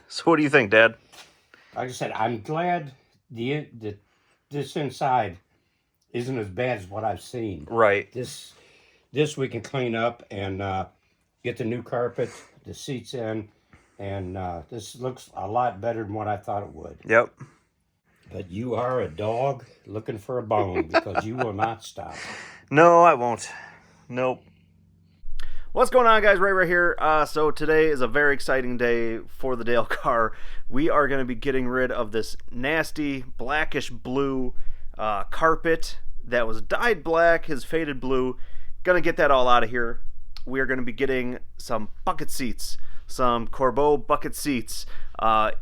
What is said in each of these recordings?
So what do you think, Dad? Like I said, I'm glad this inside isn't as bad as what I've seen. Right. This we can clean up and get the new carpet, the seats in, and this looks a lot better than what I thought it would. Yep. But you are a dog looking for a bone because you will not stop. No, I won't. Nope. What's going on, guys? Right here. So today is a very exciting day for the DaleCar. We are going to be getting rid of this nasty blackish blue carpet that was dyed black, has faded blue. Gonna get that all out of here. We are going to be getting some bucket seats, some Corbeau bucket seats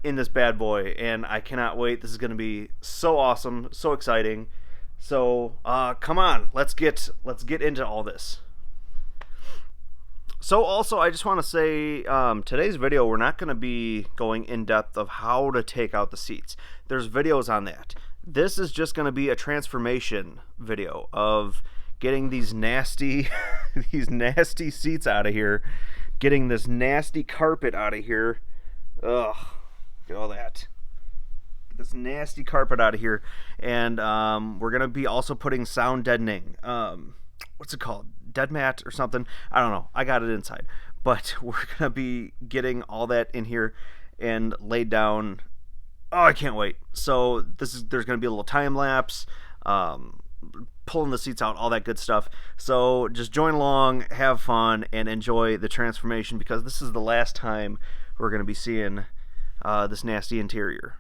in this bad boy, and I cannot wait. This is going to be so awesome, so exciting. So come on, let's get into all this. So also, I just want to say, today's video, we're not going to be going in depth of how to take out the seats. There's videos on that. This is just going to be a transformation video of getting these nasty, these nasty seats out of here, getting this nasty carpet out of here. Ugh, get all that. Get this nasty carpet out of here, and we're going to be also putting sound deadening. What's it called? Dead mat or something. I don't know. I got it inside. But we're going to be getting all that in here and laid down. Oh, I can't wait. So there's going to be a little time lapse, pulling the seats out, all that good stuff. So just join along, have fun, and enjoy the transformation, because this is the last time we're going to be seeing this nasty interior.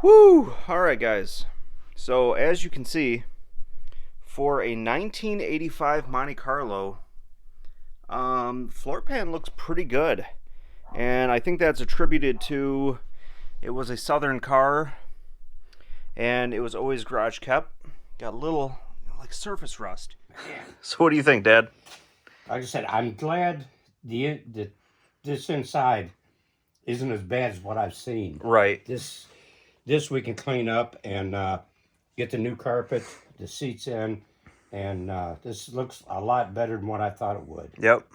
Woo! Alright, guys. So, as you can see, for a 1985 Monte Carlo, floor pan looks pretty good. And I think that's attributed to, it was a Southern car, and it was always garage kept. Got a little, like, surface rust. So what do you think, Dad? Like I said, I'm glad this inside isn't as bad as what I've seen. Right. This we can clean up and get the new carpet, the seats in, and this looks a lot better than what I thought it would. Yep.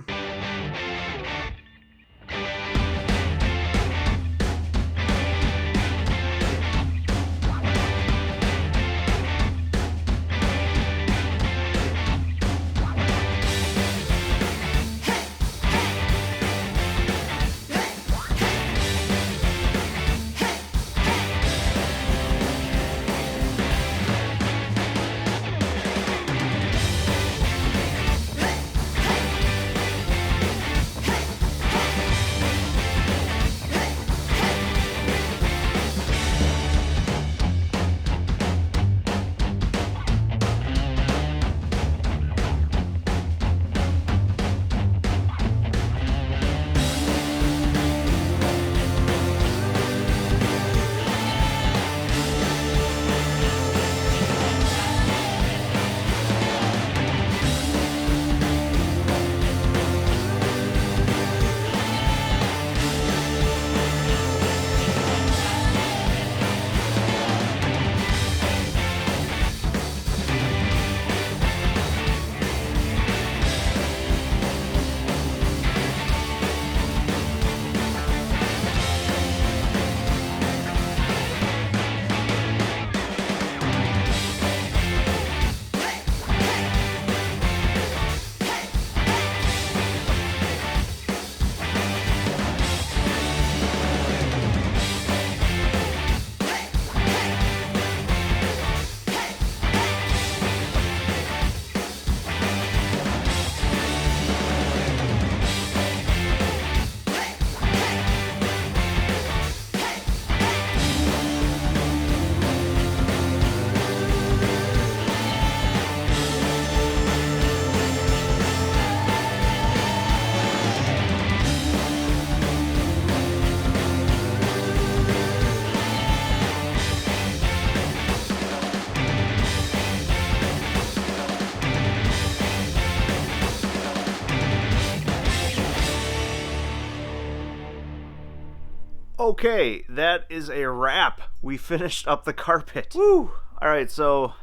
Okay, that is a wrap. We finished up the carpet. Woo! All right, so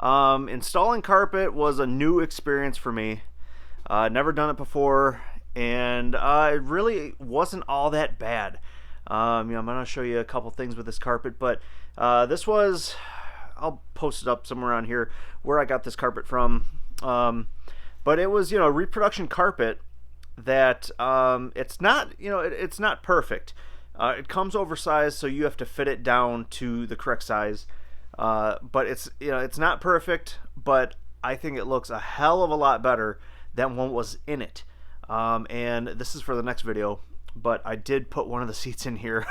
installing carpet was a new experience for me. Never done it before, and it really wasn't all that bad. I'm gonna show you a couple things with this carpet, but this was, I'll post it up somewhere on here where I got this carpet from. But it was, reproduction carpet that it's not, it's not perfect. It comes oversized, so you have to fit it down to the correct size. But it's not perfect, but I think it looks a hell of a lot better than what was in it. And this is for the next video, but I did put one of the seats in here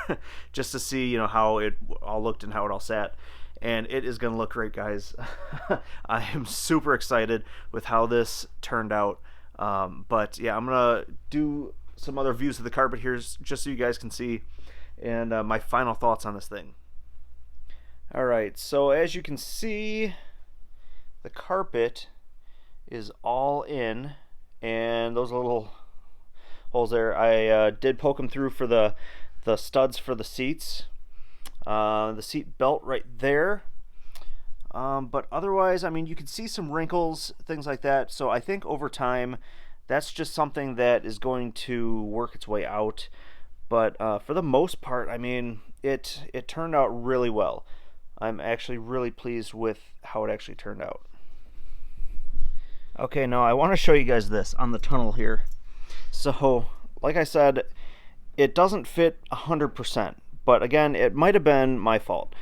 just to see, how it all looked and how it all sat. And it is going to look great, guys. I am super excited with how this turned out. But yeah, I'm going to do some other views of the carpet here just so you guys can see, and my final thoughts on this thing. Alright, so as you can see, the carpet is all in, and those little holes there, I did poke them through for the studs for the seats. The seat belt right there. But otherwise, you can see some wrinkles, things like that. So I think over time, that's just something that is going to work its way out. But for the most part, it turned out really well. I'm actually really pleased with how it actually turned out. Okay, now I want to show you guys this on the tunnel here. So, like I said, it doesn't fit 100%. But again, it might have been my fault.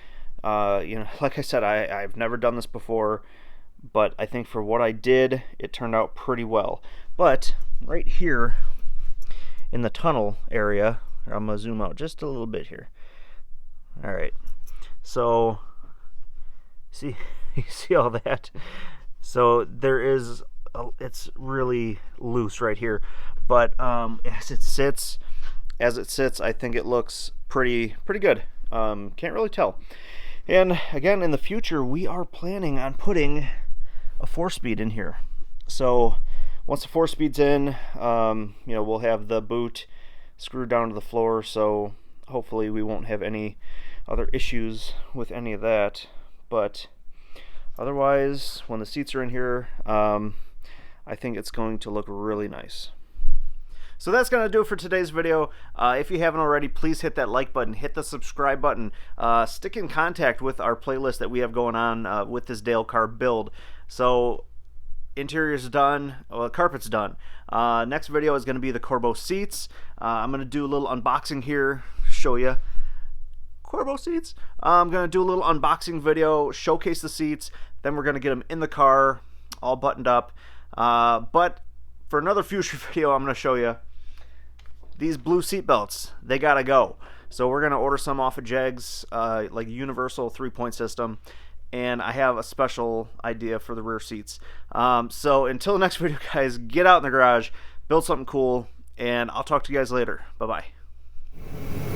Like I said, I've never done this before, but I think for what I did, it turned out pretty well. But right here in the tunnel area, I'm going to zoom out just a little bit here. All right. So, see, you see all that? So there is, it's really loose right here. But as it sits, I think it looks pretty good. Can't really tell. And again, in the future, we are planning on putting a 4-speed in here. So once the 4-speed's in, we'll have the boot screwed down to the floor. So hopefully we won't have any other issues with any of that. But otherwise, when the seats are in here, I think it's going to look really nice. So that's going to do it for today's video. If you haven't already, please hit that like button, hit the subscribe button, stick in contact with our playlist that we have going on with this DaleCar build. So interior's done, well, carpet's done. Next video is going to be the Corbeau seats. I'm going to do a little unboxing here, show you Corbeau seats. I'm going to do a little unboxing video, showcase the seats, then we're going to get them in the car, all buttoned up. But for another future video, I'm going to show you these blue seat belts. They gotta go. So we're gonna order some off of Jegs, like a universal 3-point system, and I have a special idea for the rear seats. So until the next video, guys, get out in the garage, build something cool, and I'll talk to you guys later. Bye bye.